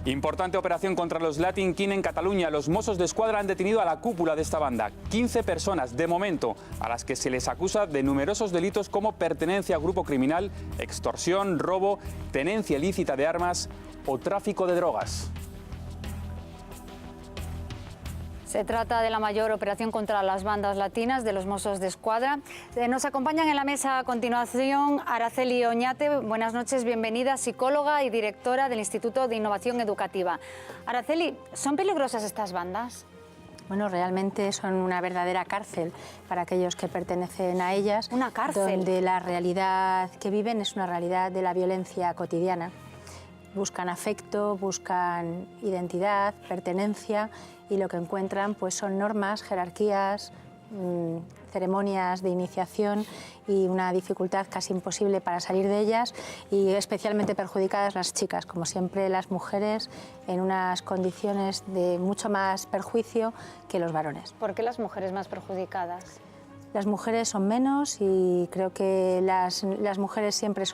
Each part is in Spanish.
Importante operación contra los Latin King en Cataluña. Los Mossos d'Esquadra han detenido a la cúpula de esta banda. 15 personas, de momento, a las que se les acusa de numerosos delitos como pertenencia a grupo criminal, extorsión, robo, tenencia ilícita de armas o tráfico de drogas. Se trata de la mayor operación contra las bandas latinas de los Mossos d'Esquadra. Nos acompañan en la mesa a continuación Araceli Oñate. Buenas noches, bienvenida, psicóloga y directora del Instituto de Innovación Educativa. Araceli, ¿son peligrosas estas bandas? Bueno, realmente son una verdadera cárcel para aquellos que pertenecen a ellas. ¿Una cárcel? Donde la realidad que viven es una realidad de la violencia cotidiana. Buscan afecto, buscan identidad, pertenencia, y lo que encuentran pues son normas, jerarquías, ceremonias de iniciación y una dificultad casi imposible para salir de ellas, y especialmente perjudicadas las chicas, como siempre las mujeres, en unas condiciones de mucho más perjuicio que los varones. ¿Por qué las mujeres más perjudicadas? Las mujeres son menos, y creo que las mujeres siempre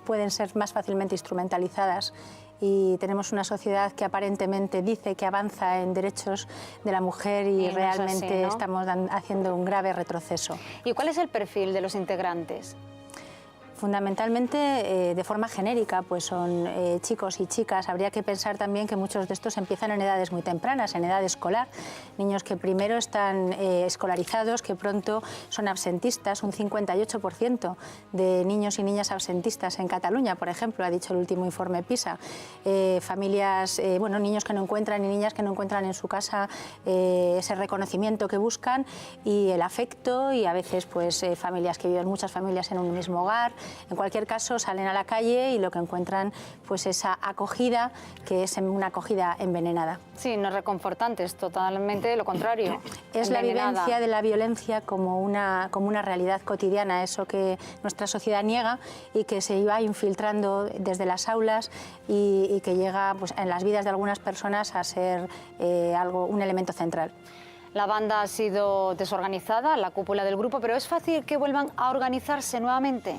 pueden ser más fácilmente instrumentalizadas, y tenemos una sociedad que aparentemente dice que avanza en derechos de la mujer y no realmente es así, ¿no? estamos haciendo un grave retroceso. ¿Y cuál es el perfil de los integrantes? Fundamentalmente, de forma genérica, pues son chicos y chicas. Habría que pensar también que muchos de estos empiezan en edades muy tempranas, en edad escolar. Niños que primero están escolarizados, que pronto son absentistas. Un 58% de niños y niñas absentistas en Cataluña, por ejemplo, ha dicho el último informe PISA. Familias, niños que no encuentran y niñas que no encuentran en su casa ese reconocimiento que buscan y el afecto, y a veces pues familias que viven, muchas familias en un mismo hogar. En cualquier caso, salen a la calle y lo que encuentran pues esa acogida, que es una acogida envenenada. Sí, no es reconfortante, es totalmente lo contrario. Es la vivencia de la violencia como una realidad cotidiana, eso que nuestra sociedad niega y que se iba infiltrando desde las aulas y que llega pues, en las vidas de algunas personas a ser un elemento central. La banda ha sido desorganizada, la cúpula del grupo, pero ¿es fácil que vuelvan a organizarse nuevamente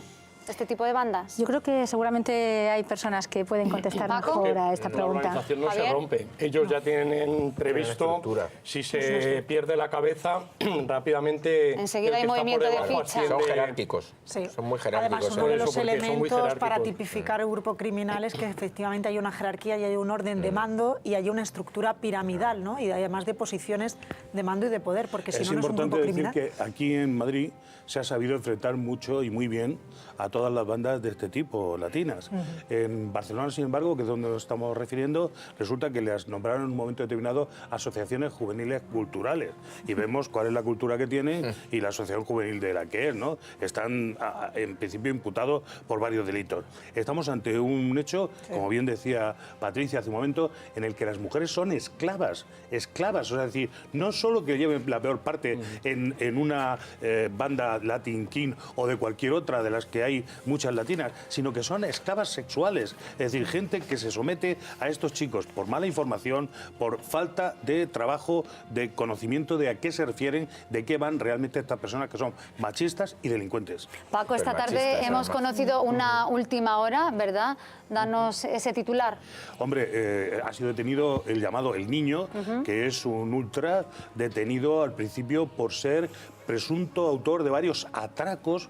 este tipo de bandas? Yo creo que seguramente hay personas que pueden contestar mejor a esta pregunta. La organización no se rompe. Ellos ya tienen previsto, si se pierde la cabeza, rápidamente... Enseguida hay movimiento de ficha. Son jerárquicos, sí. Son muy jerárquicos. Además, uno de los elementos para tipificar el grupo criminal es que efectivamente hay una jerarquía y hay un orden de mando y hay una estructura piramidal, ¿no? Y además de posiciones de mando y de poder, porque si no, no es un grupo criminal. Es importante decir que aquí en Madrid se ha sabido enfrentar mucho y muy bien a todas las bandas de este tipo, latinas. En Barcelona, sin embargo, que es donde nos estamos refiriendo, resulta que les nombraron en un momento determinado asociaciones juveniles culturales. Y vemos cuál es la cultura que tienen y la asociación juvenil de la que es, ¿no? Están, en principio, imputados por varios delitos. Estamos ante un hecho, como bien decía Patricia hace un momento, en el que las mujeres son esclavas. Esclavas, o sea, es decir, no solo que lleven la peor parte en una banda Latin King o de cualquier otra de las que hay muchas latinas, sino que son esclavas sexuales, es decir, gente que se somete a estos chicos por mala información, por falta de trabajo, de conocimiento de a qué se refieren, de qué van realmente estas personas que son machistas y delincuentes. Paco, esta tarde hemos conocido una última hora, ¿verdad? Danos ese titular. Hombre, ha sido detenido el llamado El Niño, que es un ultra detenido al principio por ser presunto autor de varios atracos,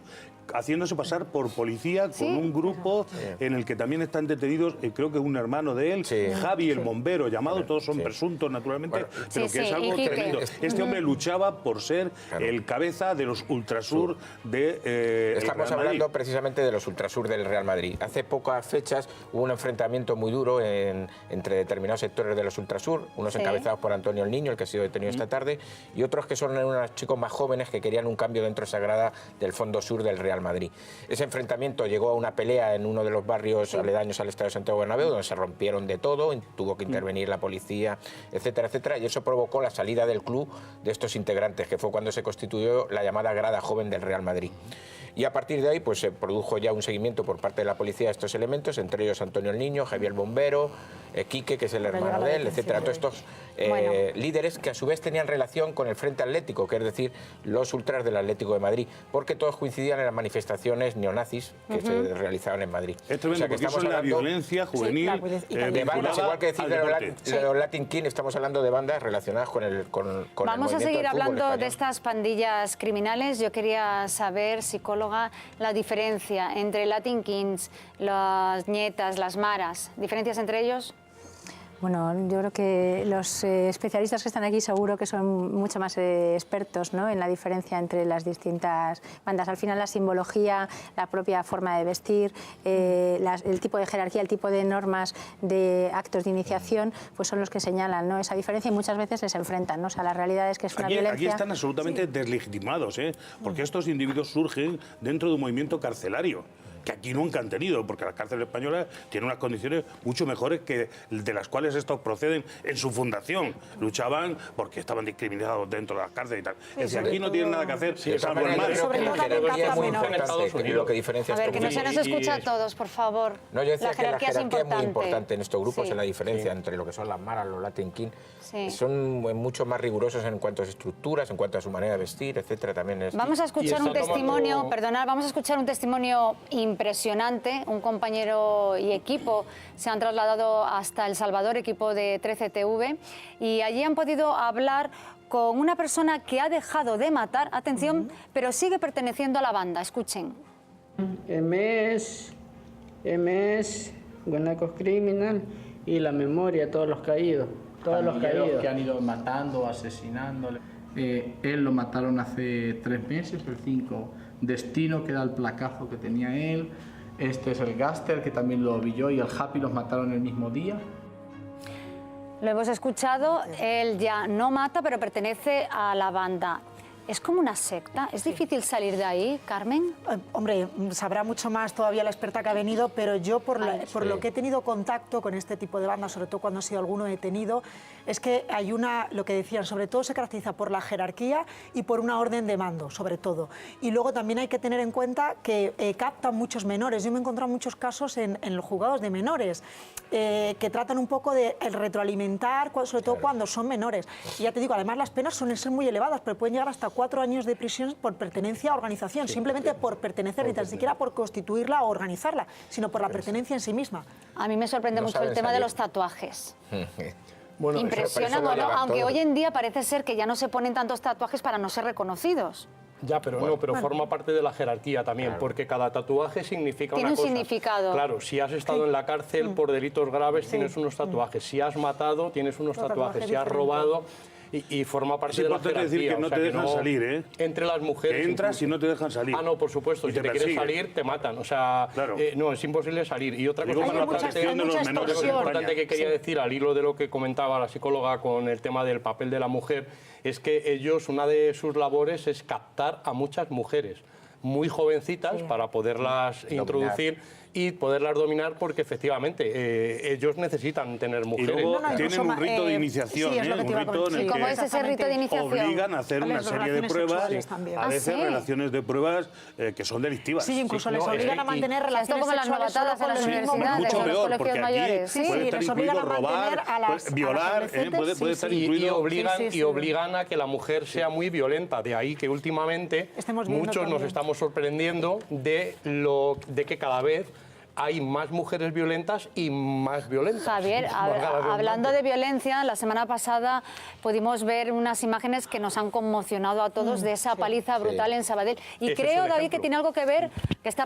haciéndose pasar por policía con un grupo en el que también están detenidos, creo que un hermano de él, Javi el bombero, llamado, todos son presuntos naturalmente, pero que es algo tremendo. Este hombre luchaba por ser el cabeza de los Ultrasur de Estamos hablando precisamente de los Ultrasur del Real Madrid. Hace pocas fechas hubo un enfrentamiento muy duro entre determinados sectores de los Ultrasur, unos encabezados por Antonio el Niño, el que ha sido detenido esta tarde, y otros que son unos chicos más jóvenes que querían un cambio dentro de esa grada del Fondo Sur del Real Madrid. Ese enfrentamiento llegó a una pelea en uno de los barrios aledaños al Estadio Santiago Bernabéu, donde se rompieron de todo, tuvo que intervenir la policía, etcétera, etcétera, y eso provocó la salida del club de estos integrantes, que fue cuando se constituyó la llamada Grada Joven del Real Madrid. Y a partir de ahí pues se produjo ya un seguimiento por parte de la policía de estos elementos, entre ellos Antonio el Niño, Javier el Bombero, Quique, que es el hermano de él, etcétera. Todos estos líderes que a su vez tenían relación con el Frente Atlético, que es decir, los ultras del Atlético de Madrid, porque todos coincidían en las manifestaciones manifestaciones neonazis que se realizaban en Madrid. Es tremendo, porque eso es la violencia juvenil. De bandas, igual que decir de los Latin King, estamos hablando de bandas relacionadas con el Vamos a seguir hablando español. de estas pandillas criminales. Yo quería saber, psicóloga, la diferencia entre Latin Kings, las ñetas, las maras, ¿diferencias entre ellos? Bueno, yo creo que los especialistas que están aquí seguro que son mucho más expertos, ¿no?, en la diferencia entre las distintas bandas. Al final la simbología, la propia forma de vestir, el tipo de jerarquía, el tipo de normas de actos de iniciación, pues son los que señalan, ¿no?, esa diferencia y muchas veces les enfrentan, ¿no? O sea, la realidad es que es una violencia... Aquí están absolutamente deslegitimados, porque estos individuos surgen dentro de un movimiento carcelario, que aquí nunca han tenido, porque la cárcel española tiene unas condiciones mucho mejores que de las cuales estos proceden en su fundación. Luchaban porque estaban discriminados dentro de las cárceles y tal. Es decir, aquí no tienen nada que hacer, salvo el mal. Sobre todo también es muy menores. importante lo que diferencia A ver, estos que no se grupos. nos escucha a todos, por favor. No, yo decía La jerarquía, que la jerarquía es muy importante en estos grupos, Sí. en la diferencia entre lo que son las maras, los Latin King. Sí. Son mucho más rigurosos en cuanto a sus estructuras, en cuanto a su manera de vestir, etcétera. También es... Vamos a escuchar un está testimonio, tomando- perdonad, vamos a escuchar un testimonio impresionante. Un compañero y equipo se han trasladado hasta El Salvador, equipo de 13TV, y allí han podido hablar con una persona que ha dejado de matar, atención, pero sigue perteneciendo a la banda. Escuchen. MS, Guanacos Criminal y La Memoria, todos los caídos. Todos los caídos que han ido matando, asesinando. Él lo mataron hace 3 meses, el 5. Destino, que era el placazo que tenía él. Este es el Gaster, que también lo vi yo, y el Happy los mataron el mismo día. Lo hemos escuchado, él ya no mata, pero pertenece a la banda. ¿Es como una secta? ¿Es difícil salir de ahí, Carmen? Hombre, sabrá mucho más todavía la experta que ha venido, pero yo por lo que he tenido contacto con este tipo de bandas, sobre todo cuando ha sido alguno detenido, es que hay lo que decían, sobre todo se caracteriza por la jerarquía y por una orden de mando, sobre todo. Y luego también hay que tener en cuenta que captan muchos menores. Yo me he encontrado muchos casos en los juzgados de menores, que tratan un poco de retroalimentar, sobre todo cuando son menores. Y ya te digo, además las penas suelen ser muy elevadas, pero pueden llegar hasta 4 años de prisión por pertenencia a organización, simplemente por pertenecer, ni tan siquiera por constituirla o organizarla, sino por la pertenencia en sí misma. A mí me sorprende mucho el tema de los tatuajes. Bueno, Impresiona, ¿no? Aunque hoy en día parece ser que ya no se ponen tantos tatuajes para no ser reconocidos. Ya, pero no, pero forma parte de la jerarquía también, porque cada tatuaje significa Tiene una un cosa. significado. Claro, si has estado en la cárcel por delitos graves, tienes unos tatuajes. Si has matado, tienes unos tatuajes. Si has robado... Y forma parte de la jerarquía. Es importante decir que no te dejan salir, ¿eh? Entre las mujeres... Que entras incluso. y no te dejan salir. Ah, no, por supuesto. Y Si te te quieres persiguen. salir, te matan. O sea, Claro. No, es imposible salir. Y otra cosa Digo, para la importante, protección de los menores en importante España. que quería decir, al hilo de lo que comentaba la psicóloga con el tema del papel de la mujer, es que ellos, una de sus labores es captar a muchas mujeres muy jovencitas para poderlas introducir y poderlas dominar, porque efectivamente ellos necesitan tener Y mujeres. luego tienen un rito de iniciación, sí, es lo que te un iba a rito en comentar. el ¿Y cómo que es ese rito de iniciación? obligan a hacer una Las serie de relaciones pruebas, sexuales también. a veces ¿Ah, sí? relaciones de pruebas que son delictivas. Sí, incluso les no, obligan es a mantener Esto relaciones como las sexuales solo novatadas en con las los mismos universidades, mucho en los peor, porque colegios aquí mayores. Sí, puede estar les obligan incluido a mantener robar, a las violar, adolescentes, puede sí, estar sí. incluido... Y obligan a que la mujer sea muy violenta. De ahí que últimamente Estemos viendo muchos nos también. estamos sorprendiendo de que cada vez hay más mujeres violentas y más violentas. Javier, Valga la redundancia. hablando de violencia, la semana pasada pudimos ver unas imágenes que nos han conmocionado a todos de esa paliza brutal en Sabadell. Y Ese es creo, un David, ejemplo. que tiene algo que ver, que está